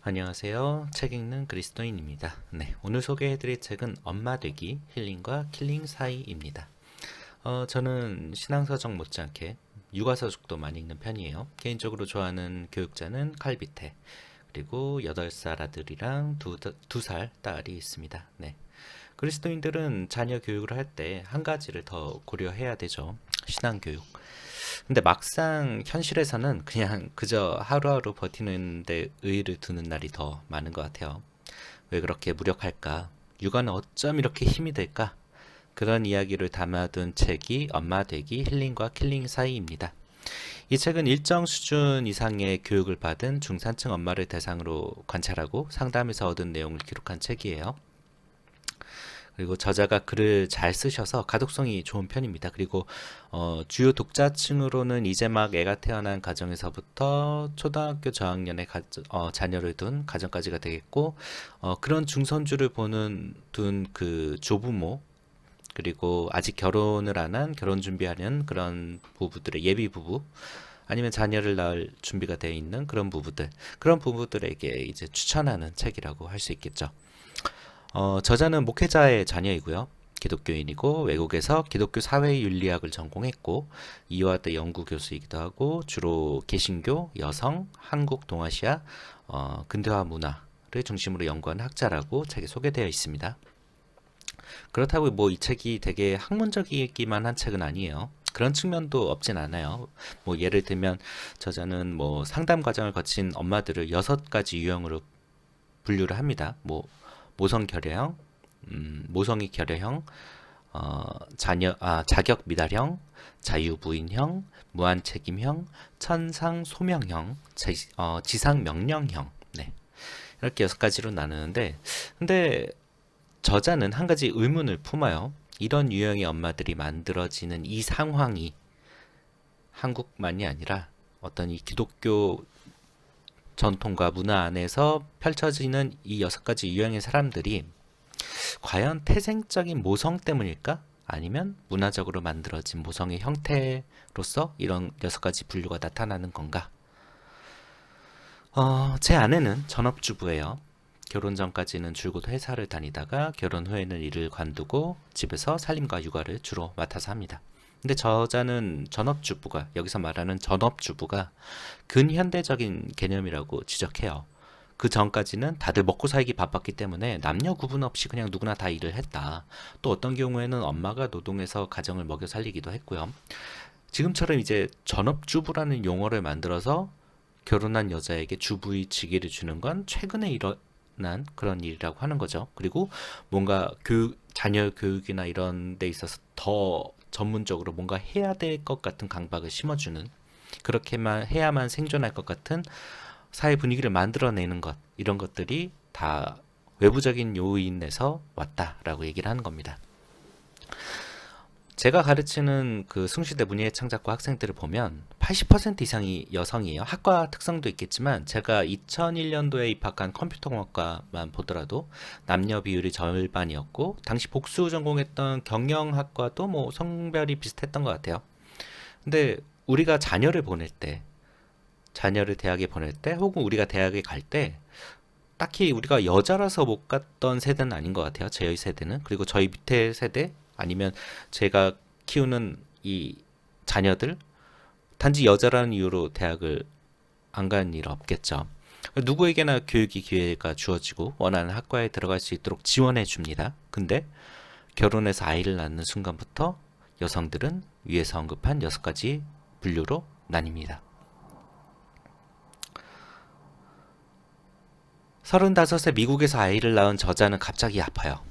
안녕하세요. 책 읽는 그리스도인입니다. 네, 오늘 소개해드릴 책은 엄마 되기 힐링과 킬링 사이입니다. 저는 신앙서적 못지않게 육아서적도 많이 읽는 편이에요. 개인적으로 좋아하는 교육자는 칼비테, 그리고 8살 아들이랑 2살 딸이 있습니다. 네. 그리스도인들은 자녀 교육을 할 때 한 가지를 더 고려해야 되죠. 신앙교육. 근데 막상 현실에서는 그냥 그저 하루하루 버티는 데 의의를 두는 날이 더 많은 것 같아요. 왜 그렇게 무력할까? 육아는 어쩜 이렇게 힘이 될까? 그런 이야기를 담아둔 책이 엄마 되기 힐링과 킬링 사이입니다. 이 책은 일정 수준 이상의 교육을 받은 중산층 엄마를 대상으로 관찰하고 상담에서 얻은 내용을 기록한 책이에요. 그리고 저자가 글을 잘 쓰셔서 가독성이 좋은 편입니다. 그리고 주요 독자층으로는 이제 막 애가 태어난 가정에서부터 초등학교 저학년의 자녀를 둔 가정까지가 되겠고, 그런 중선주를 둔 그 조부모, 그리고 아직 결혼을 안 한 결혼 준비하는 그런 부부들의 예비 부부, 아니면 자녀를 낳을 준비가 되어 있는 그런 부부들에게 이제 추천하는 책이라고 할 수 있겠죠. 저자는 목회자의 자녀이고요. 기독교인이고 외국에서 기독교 사회윤리학을 전공했고 이화대 연구 교수이기도 하고 주로 개신교, 여성, 한국 동아시아, 근대화 문화를 중심으로 연구하는 학자라고 책에 소개되어 있습니다. 그렇다고 뭐 이 책이 되게 학문적이기만 한 책은 아니에요. 그런 측면도 없진 않아요. 뭐 예를 들면 저자는 뭐 상담 과정을 거친 엄마들을 6가지 유형으로 분류를 합니다. 뭐 모성 결여형, 모성이 결여형, 자격 미달형, 자유부인형, 무한책임형, 천상 소명형, 지상 명령형. 네. 이렇게 6가지로 나누는데, 근데 저자는 한 가지 의문을 품어요. 이런 유형의 엄마들이 만들어지는 이 상황이 한국만이 아니라 어떤 이 기독교 전통과 문화 안에서 펼쳐지는 이 6가지 유형의 사람들이 과연 태생적인 모성 때문일까? 아니면 문화적으로 만들어진 모성의 형태로서 이런 6가지 분류가 나타나는 건가? 제 아내는 전업주부예요. 결혼 전까지는 줄곧 회사를 다니다가 결혼 후에는 일을 관두고 집에서 살림과 육아를 주로 맡아서 합니다. 근데 저자는 여기서 말하는 전업주부가 근현대적인 개념이라고 지적해요. 그 전까지는 다들 먹고 살기 바빴기 때문에 남녀 구분 없이 그냥 누구나 다 일을 했다. 또 어떤 경우에는 엄마가 노동해서 가정을 먹여 살리기도 했고요. 지금처럼 이제 전업주부라는 용어를 만들어서 결혼한 여자에게 주부의 직위를 주는 건 최근에 일어난 그런 일이라고 하는 거죠. 그리고 뭔가 자녀 교육이나 이런 데 있어서 더 전문적으로 뭔가 해야 될 것 같은 강박을 심어주는, 그렇게만 해야만 생존할 것 같은 사회 분위기를 만들어내는 것, 이런 것들이 다 외부적인 요인에서 왔다라고 얘기를 하는 겁니다. 제가 가르치는 그 숭실대 문예의 창작과 학생들을 보면 80% 이상이 여성이에요. 학과 특성도 있겠지만 제가 2001년도에 입학한 컴퓨터공학과만 보더라도 남녀 비율이 절반이었고, 당시 복수 전공했던 경영학과도 뭐 성별이 비슷했던 것 같아요. 근데 우리가 자녀를 대학에 보낼 때, 혹은 우리가 대학에 갈 때, 딱히 우리가 여자라서 못 갔던 세대는 아닌 것 같아요. 저희 세대는. 그리고 저희 밑에 세대, 아니면 제가 키우는 이 자녀들, 단지 여자라는 이유로 대학을 안 가는 일 없겠죠. 누구에게나 교육의 기회가 주어지고 원하는 학과에 들어갈 수 있도록 지원해 줍니다. 근데 결혼해서 아이를 낳는 순간부터 여성들은 위에서 언급한 6가지 분류로 나뉩니다. 35세 미국에서 아이를 낳은 저자는 갑자기 아파요.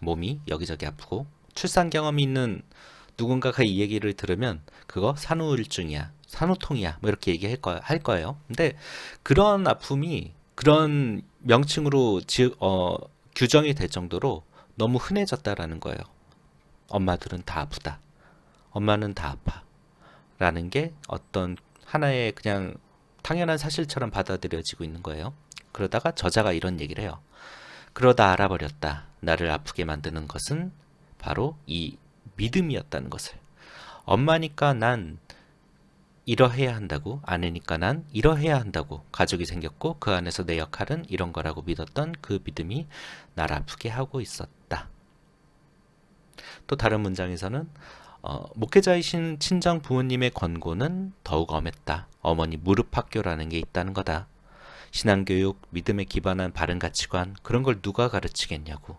몸이 여기저기 아프고, 출산 경험이 있는 누군가가 이 얘기를 들으면 그거 산후우울증이야, 산후통이야, 뭐 이렇게 할 거예요. 근데 그런 아픔이 그런 명칭으로 규정이 될 정도로 너무 흔해졌다라는 거예요. 엄마들은 다 아프다. 엄마는 다 아파. 라는 게 어떤 하나의 그냥 당연한 사실처럼 받아들여지고 있는 거예요. 그러다가 저자가 이런 얘기를 해요. 그러다 알아버렸다. 나를 아프게 만드는 것은 바로 이 믿음이었다는 것을. 엄마니까 난 이러해야 한다고, 아내니까 난 이러해야 한다고, 가족이 생겼고 그 안에서 내 역할은 이런 거라고 믿었던 그 믿음이 날 아프게 하고 있었다. 또 다른 문장에서는 목회자이신 친정 부모님의 권고는 더욱 엄했다. 어머니 무릎 학교라는 게 있다는 거다. 신앙교육, 믿음에 기반한 바른 가치관, 그런 걸 누가 가르치겠냐고.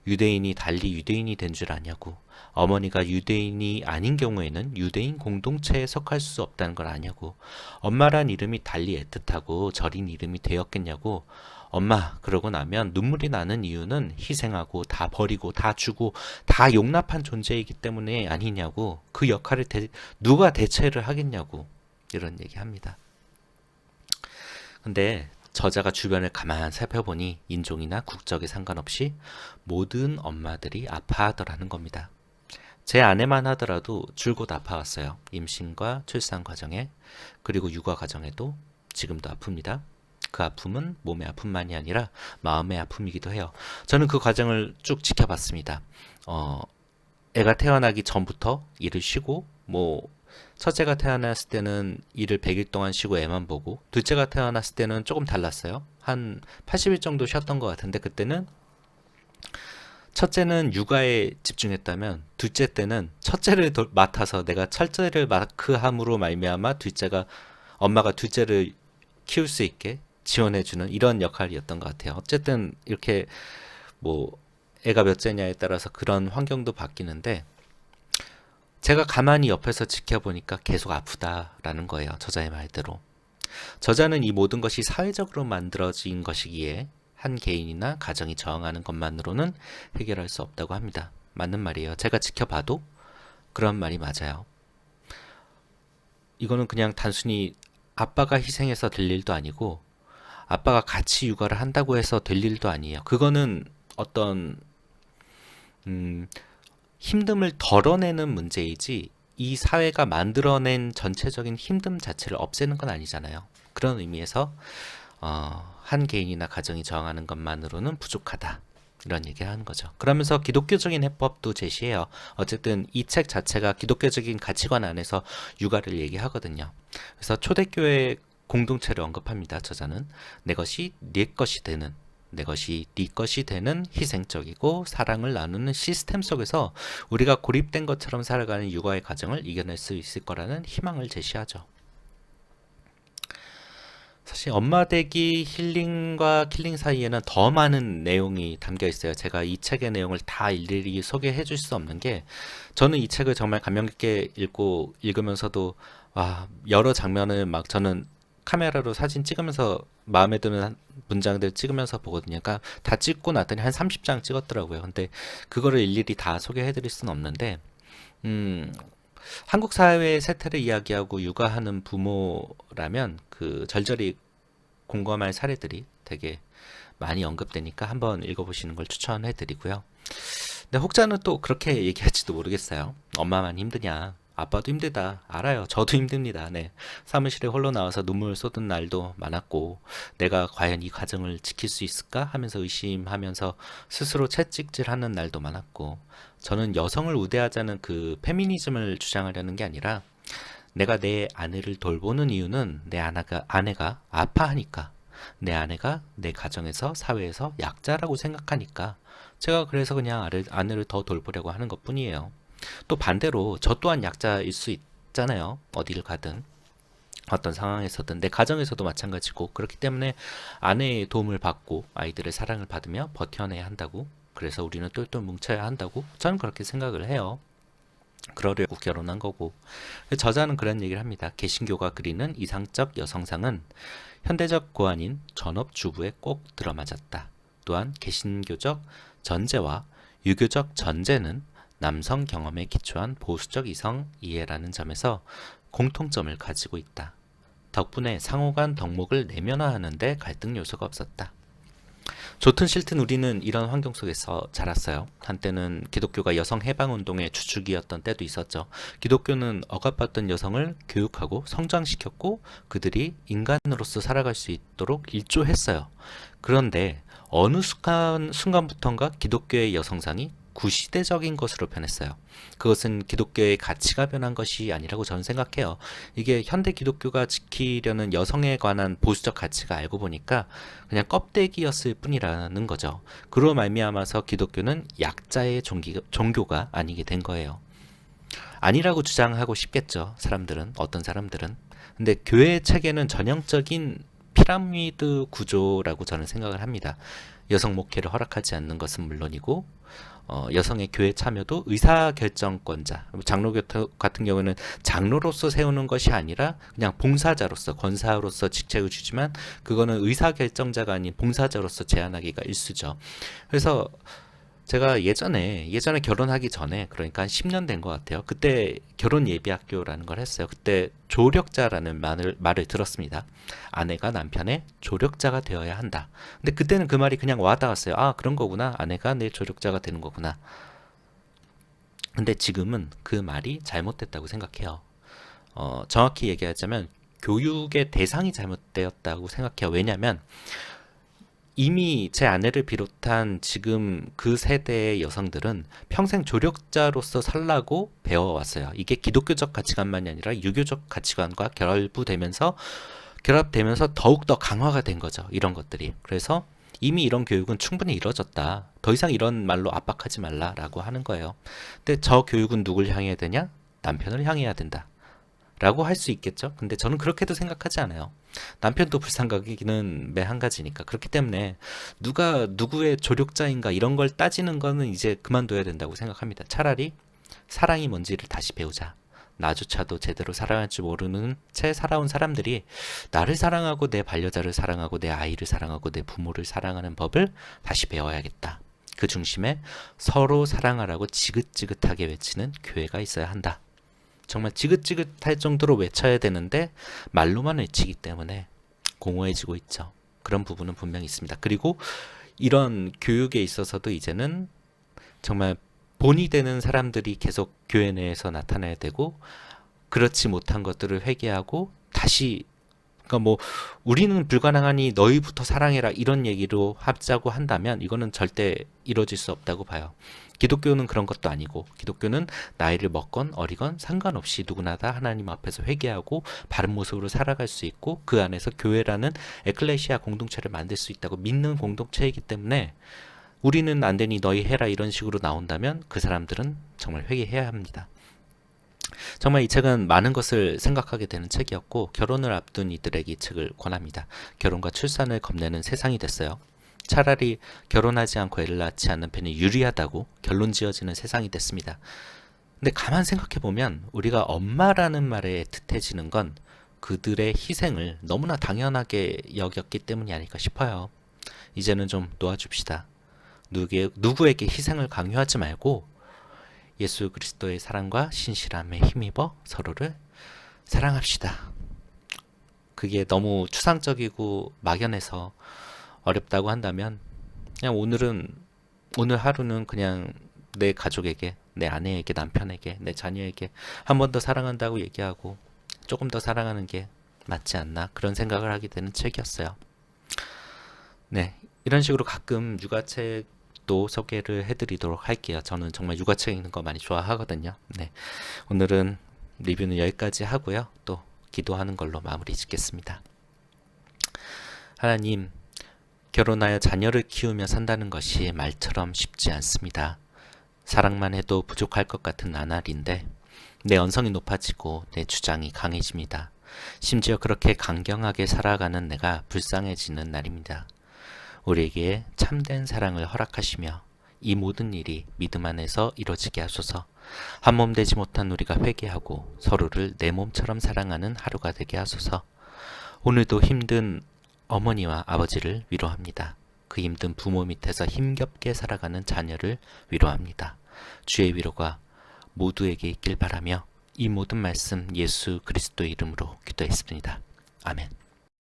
유대인이 달리 유대인이 된 줄 아냐고. 어머니가 유대인이 아닌 경우에는 유대인 공동체에 속할 수 없다는 걸 아냐고. 엄마란 이름이 달리 애틋하고 절인 이름이 되었겠냐고. 엄마, 그러고 나면 눈물이 나는 이유는 희생하고 다 버리고 다 주고 다 용납한 존재이기 때문에 아니냐고. 그 역할을 누가 대체를 하겠냐고. 이런 얘기합니다. 근데 저자가 주변을 가만 살펴보니 인종이나 국적에 상관없이 모든 엄마들이 아파하더라는 겁니다. 제 아내만 하더라도 줄곧 아파왔어요. 임신과 출산 과정에, 그리고 육아 과정에도 지금도 아픕니다. 그 아픔은 몸의 아픔만이 아니라 마음의 아픔이기도 해요. 저는 그 과정을 쭉 지켜봤습니다. 애가 태어나기 전부터 일을 쉬고, 첫째가 태어났을 때는 일을 100일 동안 쉬고 애만 보고, 둘째가 태어났을 때는 조금 달랐어요. 한 80일 정도 쉬었던 것 같은데, 그때는 첫째는 육아에 집중했다면 둘째 때는 첫째를 맡아서 내가 첫째를 마크함으로 말미암아 엄마가 둘째를 키울 수 있게 지원해주는 이런 역할이었던 것 같아요. 어쨌든 이렇게 애가 몇째냐에 따라서 그런 환경도 바뀌는데, 제가 가만히 옆에서 지켜보니까 계속 아프다라는 거예요. 저자의 말대로. 저자는 이 모든 것이 사회적으로 만들어진 것이기에 한 개인이나 가정이 저항하는 것만으로는 해결할 수 없다고 합니다. 맞는 말이에요. 제가 지켜봐도 그런 말이 맞아요. 이거는 그냥 단순히 아빠가 희생해서 될 일도 아니고, 아빠가 같이 육아를 한다고 해서 될 일도 아니에요. 그거는 어떤 힘듦을 덜어내는 문제이지, 이 사회가 만들어낸 전체적인 힘듦 자체를 없애는 건 아니잖아요. 그런 의미에서 한 개인이나 가정이 저항하는 것만으로는 부족하다, 이런 얘기를 하는 거죠. 그러면서 기독교적인 해법도 제시해요. 어쨌든 이 책 자체가 기독교적인 가치관 안에서 육아를 얘기하거든요. 그래서 초대교회 공동체를 언급합니다. 저자는 내 것이 네 것이 되는, 내 것이 네 것이 되는 희생적이고 사랑을 나누는 시스템 속에서 우리가 고립된 것처럼 살아가는 육아의 과정을 이겨낼 수 있을 거라는 희망을 제시하죠. 사실 엄마 되기 힐링과 킬링 사이에는 더 많은 내용이 담겨 있어요. 제가 이 책의 내용을 다 일일이 소개해 줄 수 없는 게, 저는 이 책을 정말 감명 깊게 읽으면서도 여러 장면을 저는 카메라로 사진 찍으면서 마음에 드는 문장들 찍으면서 보거든요. 그러니까 다 찍고 나더니 한 30장 찍었더라고요. 근데 그거를 일일이 다 소개해 드릴 수는 없는데, 한국 사회의 세태를 이야기하고 육아하는 부모라면 그 절절히 공감할 사례들이 되게 많이 언급되니까 한번 읽어보시는 걸 추천해 드리고요. 근데 혹자는 또 그렇게 얘기할지도 모르겠어요. 엄마만 힘드냐, 아빠도 힘들다. 알아요. 저도 힘듭니다. 네. 사무실에 홀로 나와서 눈물 쏟은 날도 많았고, 내가 과연 이 가정을 지킬 수 있을까 하면서 의심하면서 스스로 채찍질하는 날도 많았고, 저는 여성을 우대하자는 그 페미니즘을 주장하려는 게 아니라, 내가 내 아내를 돌보는 이유는 내 아내가 아파하니까, 내 아내가 내 가정에서 사회에서 약자라고 생각하니까, 제가 그래서 그냥 아내를 더 돌보려고 하는 것 뿐이에요. 또 반대로 저 또한 약자일 수 있잖아요. 어디를 가든 어떤 상황에서든 내 가정에서도 마찬가지고, 그렇기 때문에 아내의 도움을 받고 아이들의 사랑을 받으며 버텨내야 한다고, 그래서 우리는 똘똘 뭉쳐야 한다고 저는 그렇게 생각을 해요. 그러려고 결혼한 거고. 저자는 그런 얘기를 합니다. 개신교가 그리는 이상적 여성상은 현대적 고안인 전업주부에 꼭 들어맞았다. 또한 개신교적 전제와 유교적 전제는 남성 경험에 기초한 보수적 이성 이해라는 점에서 공통점을 가지고 있다. 덕분에 상호간 덕목을 내면화하는 데 갈등 요소가 없었다. 좋든 싫든 우리는 이런 환경 속에서 자랐어요. 한때는 기독교가 여성 해방운동의 주축이었던 때도 있었죠. 기독교는 억압받던 여성을 교육하고 성장시켰고 그들이 인간으로서 살아갈 수 있도록 일조했어요. 그런데 어느 순간부턴가 기독교의 여성상이 구시대적인 것으로 변했어요. 그것은 기독교의 가치가 변한 것이 아니라고 저는 생각해요. 이게 현대 기독교가 지키려는 여성에 관한 보수적 가치가 알고 보니까 그냥 껍데기였을 뿐이라는 거죠. 그로 말미암아서 기독교는 약자의 종교가 아니게 된 거예요. 아니라고 주장하고 싶겠죠. 어떤 사람들은. 근데 교회 체계는 전형적인 피라미드 구조라고 저는 생각을 합니다. 여성 목회를 허락하지 않는 것은 물론이고 여성의 교회 참여도 의사결정권자, 장로 같은 경우는 장로로서 세우는 것이 아니라 그냥 봉사자로서, 권사로서 직책을 주지만 그거는 의사결정자가 아닌 봉사자로서 제안하기가 일쑤죠. 그래서 제가 예전에 결혼하기 전에, 그러니까 한 10년 된 것 같아요. 그때 결혼 예비학교라는 걸 했어요. 그때 조력자라는 말을 들었습니다. 아내가 남편의 조력자가 되어야 한다. 근데 그때는 그 말이 그냥 와닿았어요. 아, 그런 거구나. 아내가 내 조력자가 되는 거구나. 근데 지금은 그 말이 잘못됐다고 생각해요. 정확히 얘기하자면 교육의 대상이 잘못되었다고 생각해요. 왜냐하면 이미 제 아내를 비롯한 지금 그 세대의 여성들은 평생 조력자로서 살라고 배워왔어요. 이게 기독교적 가치관만이 아니라 유교적 가치관과 결합되면서 더욱더 강화가 된 거죠. 이런 것들이. 그래서 이미 이런 교육은 충분히 이루어졌다. 더 이상 이런 말로 압박하지 말라라고 하는 거예요. 근데 저 교육은 누굴 향해야 되냐? 남편을 향해야 된다. 라고 할 수 있겠죠. 근데 저는 그렇게도 생각하지 않아요. 남편도 불쌍하기는 매 한 가지니까. 그렇기 때문에 누가 누구의 조력자인가 이런 걸 따지는 거는 이제 그만둬야 된다고 생각합니다. 차라리 사랑이 뭔지를 다시 배우자. 나조차도 제대로 사랑할 줄 모르는 채 살아온 사람들이 나를 사랑하고 내 반려자를 사랑하고 내 아이를 사랑하고 내 부모를 사랑하는 법을 다시 배워야겠다. 그 중심에 서로 사랑하라고 지긋지긋하게 외치는 교회가 있어야 한다. 정말 지긋지긋할 정도로 외쳐야 되는데 말로만 외치기 때문에 공허해지고 있죠. 그런 부분은 분명히 있습니다. 그리고 이런 교육에 있어서도 이제는 정말 본이 되는 사람들이 계속 교회 내에서 나타나야 되고, 그렇지 못한 것들을 회개하고 다시, 그러니까 뭐 우리는 불가능하니 너희부터 사랑해라 이런 얘기로 하자고 한다면 이거는 절대 이루어질 수 없다고 봐요. 기독교는 그런 것도 아니고, 기독교는 나이를 먹건 어리건 상관없이 누구나 다 하나님 앞에서 회개하고 바른 모습으로 살아갈 수 있고, 그 안에서 교회라는 에클레시아 공동체를 만들 수 있다고 믿는 공동체이기 때문에, 우리는 안 되니 너희 해라 이런 식으로 나온다면 그 사람들은 정말 회개해야 합니다. 정말 이 책은 많은 것을 생각하게 되는 책이었고, 결혼을 앞둔 이들에게 이 책을 권합니다. 결혼과 출산을 겁내는 세상이 됐어요. 차라리 결혼하지 않고 애를 낳지 않는 편이 유리하다고 결론 지어지는 세상이 됐습니다. 근데 가만 생각해보면 우리가 엄마라는 말에 애틋해지는 건 그들의 희생을 너무나 당연하게 여겼기 때문이 아닐까 싶어요. 이제는 좀 놓아줍시다. 누구에게 희생을 강요하지 말고 예수 그리스도의 사랑과 신실함에 힘입어 서로를 사랑합시다. 그게 너무 추상적이고 막연해서 어렵다고 한다면 그냥 오늘 하루는 그냥 내 가족에게, 내 아내에게, 남편에게, 내 자녀에게 한 번 더 사랑한다고 얘기하고 조금 더 사랑하는 게 맞지 않나, 그런 생각을 하게 되는 책이었어요. 네, 이런 식으로 가끔 육아책도 소개를 해드리도록 할게요. 저는 정말 육아책 읽는 거 많이 좋아하거든요. 네, 오늘은 리뷰는 여기까지 하고요. 또 기도하는 걸로 마무리 짓겠습니다. 하나님, 결혼하여 자녀를 키우며 산다는 것이 말처럼 쉽지 않습니다. 사랑만 해도 부족할 것 같은 나날인데 내 언성이 높아지고 내 주장이 강해집니다. 심지어 그렇게 강경하게 살아가는 내가 불쌍해지는 날입니다. 우리에게 참된 사랑을 허락하시며 이 모든 일이 믿음 안에서 이루어지게 하소서. 한몸 되지 못한 우리가 회개하고 서로를 내 몸처럼 사랑하는 하루가 되게 하소서. 오늘도 힘든 어머니와 아버지를 위로합니다. 그 힘든 부모 밑에서 힘겹게 살아가는 자녀를 위로합니다. 주의 위로가 모두에게 있길 바라며 이 모든 말씀 예수 그리스도의 이름으로 기도했습니다. 아멘.